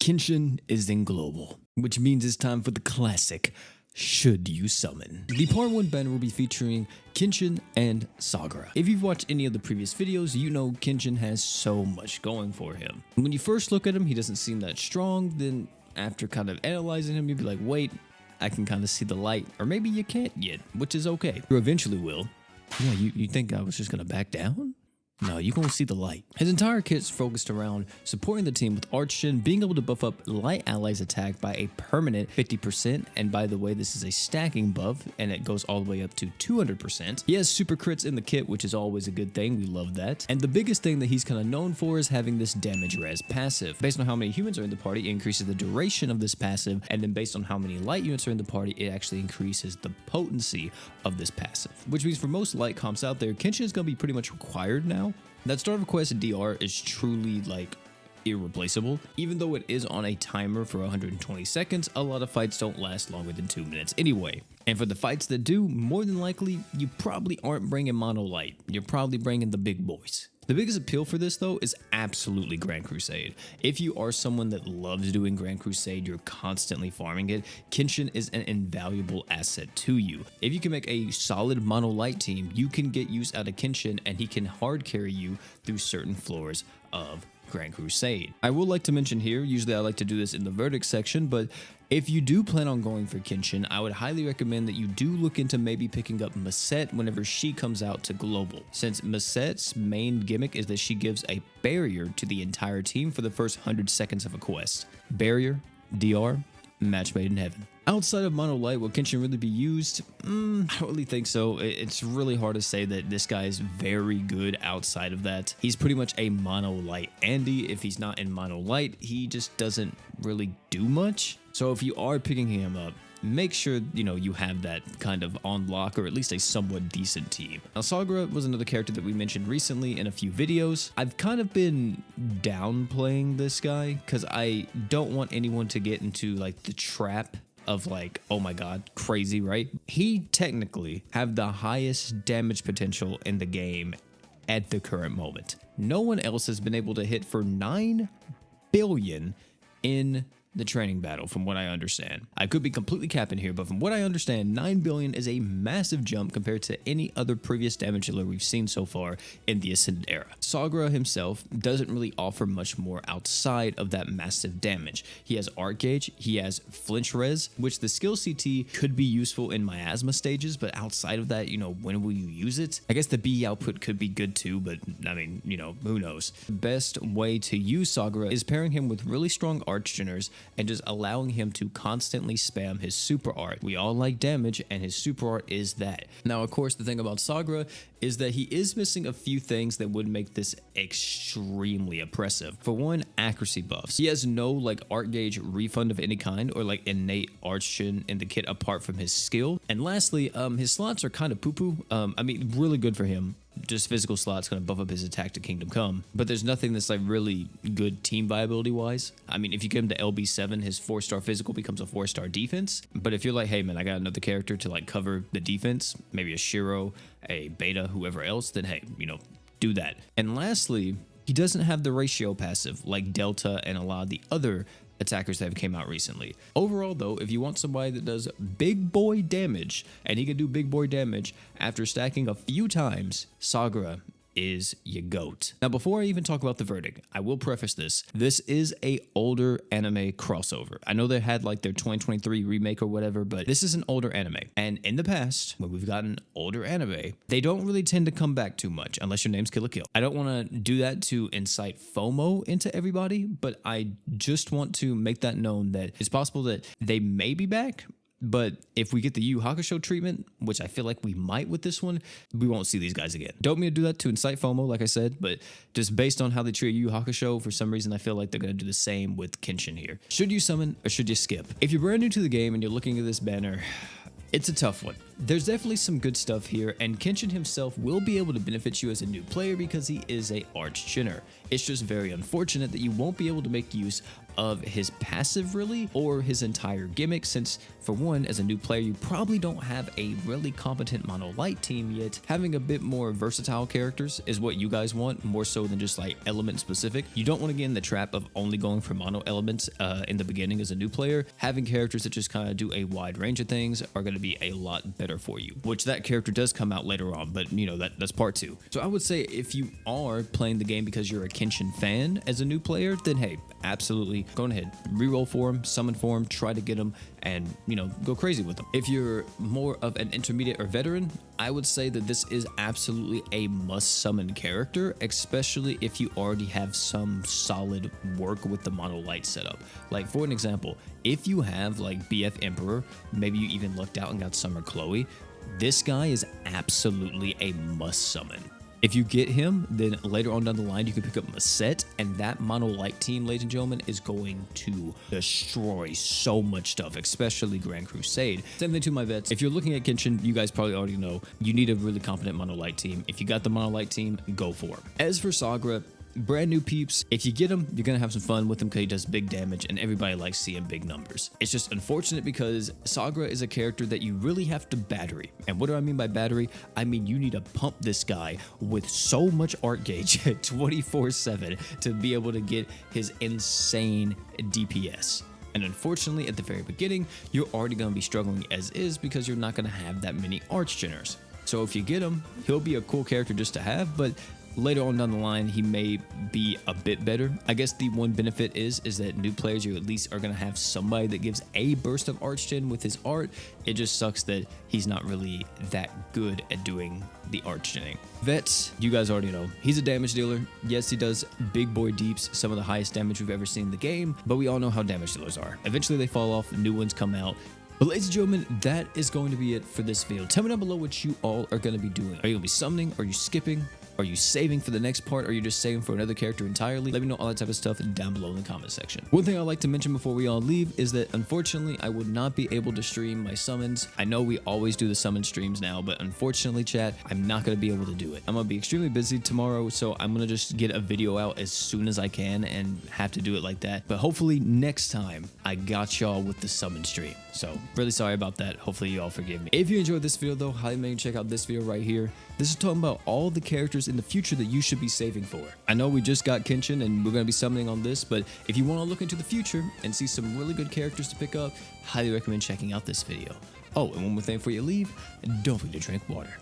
Kenshin is in global, which means it's time for the classic Should You Summon. The part 1 banner will be featuring Kenshin and Sakura. If you've watched any of the previous videos, you know Kenshin has so much going for him. When you first look at him, he doesn't seem that strong. Then after kind of analyzing him, you'll be like, wait, I can kind of see the light. Or maybe you can't yet, which is okay. You eventually will. Yeah, you think I was just gonna back down? No, you're gonna see the light. His entire kit's focused around supporting the team with Arch-Shin, being able to buff up light allies attack by a permanent 50%, and by the way, this is a stacking buff, and it goes all the way up to 200%. He has super crits in the kit, which is always a good thing, we love that. And the biggest thing that he's kind of known for is having this damage res passive. Based on how many humans are in the party, it increases the duration of this passive, and then based on how many light units are in the party, it actually increases the potency of this passive. Which means for most light comps out there, Kenshin is gonna be pretty much required now. That start of quest DR is truly like irreplaceable. Even though it is on a timer for 120 seconds, a lot of fights don't last longer than 2 minutes anyway. And for the fights that do, more than likely, you probably aren't bringing mono light. You're probably bringing the big boys. The biggest appeal for this though is absolutely Grand Crusade. If you are someone that loves doing Grand Crusade, you're constantly farming it, Kenshin is an invaluable asset to you. If you can make a solid mono light team, you can get use out of Kenshin and he can hard carry you through certain floors of Grand Crusade. I will like to mention here, usually I like to do this in the verdict section, but if you do plan on going for Kenshin, I would highly recommend that you do look into maybe picking up Maset whenever she comes out to global, since Maset's main gimmick is that she gives a barrier to the entire team for the first 100 seconds of a quest. Barrier, DR, match made in heaven. Outside of mono light, will Kenshin really be used? I don't really think so. It's really hard to say that this guy is very good outside of that. He's pretty much a mono light Andy. If he's not in mono light, he just doesn't really do much. So if you are picking him up, make sure, you have that kind of on lock or at least a somewhat decent team. Now, Sakura was another character that we mentioned recently in a few videos. I've kind of been downplaying this guy because I don't want anyone to get into like the trap of like, oh my god, crazy, right? He technically have the highest damage potential in the game at the current moment. No one else has been able to hit for 9 billion in the training battle, from what I understand. I could be completely capping here, but from what I understand, 9 billion is a massive jump compared to any other previous damage dealer we've seen so far in the Ascended era. Sakura himself doesn't really offer much more outside of that massive damage. He has Art Gauge, he has Flinch Res, which the skill CT could be useful in miasma stages, but outside of that, when will you use it? I guess the B output could be good too, but I mean, who knows? The best way to use Sakura is pairing him with really strong Arch-Geners and just allowing him to constantly spam his super art. We all like damage, and his super art is that. Now, of course, the thing about Sakura is that he is missing a few things that would make this extremely oppressive. For one, accuracy buffs. He has no like art gauge refund of any kind or like innate Arch-Shin in the kit apart from his skill. And lastly, his slots are kind of poo-poo. I mean, really good for him. Just physical slots gonna buff up his attack to Kingdom Come, but there's nothing that's like really good team viability wise. I mean, if you get him to LB7, his 4-star physical becomes a 4-star defense. But if you're like, hey man, I got another character to like cover the defense, maybe a Shiro, a Beta, whoever else, then hey, do that. And lastly, he doesn't have the ratio passive like Delta and a lot of the other attackers that have came out recently. Overall though, if you want somebody that does big boy damage, and he can do big boy damage after stacking a few times, Sakura is your goat. Now, before I even talk about the verdict, I will preface this. This is a older anime crossover. I know they had like their 2023 remake or whatever, but this is an older anime. And in the past, when we've gotten older anime, they don't really tend to come back too much unless your name's Kill la Kill. I don't want to do that to incite FOMO into everybody, but I just want to make that known that it's possible that they may be back. But if we get the Yu Yu Hakusho treatment, which I feel like we might with this one, we won't see these guys again. Don't mean to do that to incite FOMO, like I said, but just based on how they treat Yu Yu Hakusho, for some reason I feel like they're going to do the same with Kenshin here. Should you summon or should you skip? If you're brand new to the game and you're looking at this banner, it's a tough one. There's definitely some good stuff here, and Kenshin himself will be able to benefit you as a new player because he is a Arch-Genner. It's just very unfortunate that you won't be able to make use of his passive really, or his entire gimmick, since for one, as a new player, you probably don't have a really competent mono light team yet. Having a bit more versatile characters is what you guys want, more so than just like element specific. You don't want to get in the trap of only going for mono elements in the beginning as a new player. Having characters that just kind of do a wide range of things are going to be a lot better for you, which that character does come out later on, but you know, that's part 2. So I would say if you are playing the game because you're a Kenshin fan as a new player, then hey, absolutely go ahead, reroll for him, summon for him, try to get him, and you know, go crazy with them. If you're more of an intermediate or veteran, I would say that this is absolutely a must summon character, especially if you already have some solid work with the mono light setup. Like for an example, if you have like BF Emperor, maybe you even lucked out and got Summer Chloe, this guy is absolutely a must summon. If you get him, then later on down the line, you can pick up Maset, and that mono light team, ladies and gentlemen, is going to destroy so much stuff, especially Grand Crusade. Same thing to my vets. If you're looking at Kenshin, you guys probably already know you need a really competent mono light team. If you got the mono light team, go for it. As for Sagra, brand new peeps, if you get him, you're gonna have some fun with him because he does big damage and everybody likes seeing big numbers. It's just unfortunate because Sagra is a character that you really have to battery. And what do I mean by battery? I mean you need to pump this guy with so much art gauge 24/7 to be able to get his insane DPS. And unfortunately, at the very beginning, you're already going to be struggling as is because you're not going to have that many arch generers. So if you get him, he'll be a cool character just to have, but later on down the line, he may be a bit better. I guess the one benefit is that new players, you at least are going to have somebody that gives a burst of arch gen with his art. It just sucks that he's not really that good at doing the arch genning. Vets, you guys already know, he's a damage dealer. Yes, he does big boy deeps, some of the highest damage we've ever seen in the game, but we all know how damage dealers are. Eventually they fall off, new ones come out. But ladies and gentlemen, that is going to be it for this video. Tell me down below what you all are going to be doing. Are you going to be summoning? Are you skipping? Are you saving for the next part? Or are you just saving for another character entirely? Let me know all that type of stuff down below in the comment section. One thing I'd like to mention before we all leave is that unfortunately, I would not be able to stream my summons. I know we always do the summon streams now, but unfortunately, chat, I'm not going to be able to do it. I'm going to be extremely busy tomorrow, so I'm going to just get a video out as soon as I can and have to do it like that. But hopefully next time, I got y'all with the summon stream. So really sorry about that. Hopefully you all forgive me. If you enjoyed this video though, highly recommend you check out this video right here. This is talking about all the characters in the future that you should be saving for. I know we just got Kenshin and we're going to be summoning on this, but if you want to look into the future and see some really good characters to pick up, highly recommend checking out this video. Oh, and one more thing before you leave, don't forget to drink water.